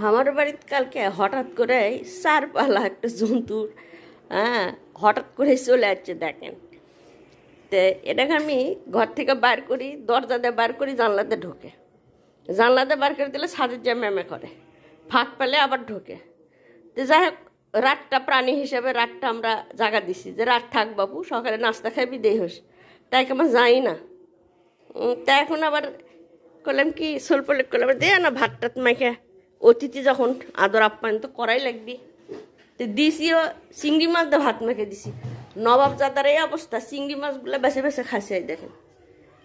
আমার বাড়িতে কালকে হঠাৎ করে চারপালা একটা জন্তুর হঠাৎ করে চলে আসছে দেখেন। তো এটাকে আমি ঘর থেকে বার করি, দরজাতে বার করি, জানলাতে ঢোকে। জানলাতে বার করে দিলে ছাদের যে ম্যামে করে, ফাঁক পেলে আবার ঢোকে। তো যাই হোক, রাতটা প্রাণী হিসেবে রাতটা আমরা জাগা দিছি যে রাত থাক বাবু, সকালে নাস্তা খাবি দেই হোস, তাই আমার যাই না। তা এখন আবার করলাম কি সোলপলে করলাম দে না ভাত টাত মাইকে, অতিথি যখন আদর আপ্যায়ন তো করাই লাগবি। তো দিছিও চিংড়ি মাছ দিয়ে ভাত মেখে দিছি। নবাবজাদার এই অবস্থা, চিংড়ি মাছগুলো বেছে বেছে খাসি দেখেন,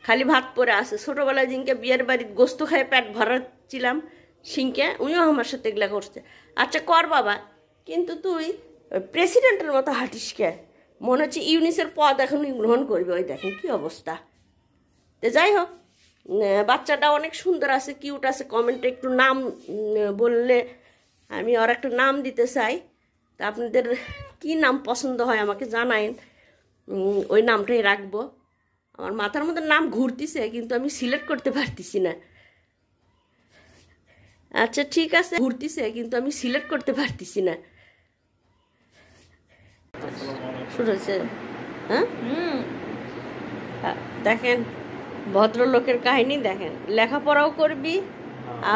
খালি ভাত পরে আসে। ছোটোবেলায় জিনকে বিয়ের বাড়ির গোস্ত খাই পেট ভরাচ্ছিলাম, সিংকে উনিও আমার সাথে এগুলা করছে। আচ্ছা কর বাবা, কিন্তু তুই প্রেসিডেন্টের মতো হাঁটিস কে? মনে হচ্ছে ইউনিসের পদ এখন গ্রহণ করবি। ওই দেখেন কি অবস্থা। তো যাই হোক, বাচ্চাটা অনেক সুন্দর আছে, কিউট আছে। কমেন্টে একটু নাম বললে আমি ওর একটা নাম দিতে চাই। তা আপনাদের কি নাম পছন্দ হয় আমাকে জানাইন, ওই নামটাই রাখবো। আমার মাথার মধ্যে নাম ঘুরতিছে, কিন্তু আমি সিলেক্ট করতে পারতেছি না। আচ্ছা ঠিক আছে, ঘুরতিছে কিন্তু আমি সিলেক্ট করতে পারতেছি না। শুনেছে? হ্যাঁ, দেখেন ভদ্রলোকের কাহিনী দেখেন। লেখাপড়াও করবি,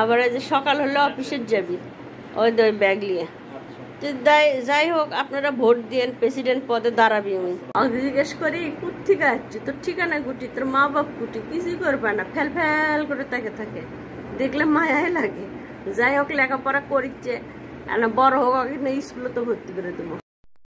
আবার যে সকাল হলে অফিসে যাবি ওই ব্যাগ নিয়ে। যাই হোক, আপনারা ভোট দিয়েন, প্রেসিডেন্ট পদে দাঁড়াবি। আমি জিজ্ঞেস করি কোথেকে আসছি, তোর ঠিকানা কুটি, তোর মা বাপ কুটি, কিছুই করবে না, ফেল ফেল করে তাকে থাকে, দেখলে মায়াই লাগে। যাই হোক, লেখাপড়া করিচ্ছে, বড় হোক, স্কুলে তো ভর্তি করে দেবো।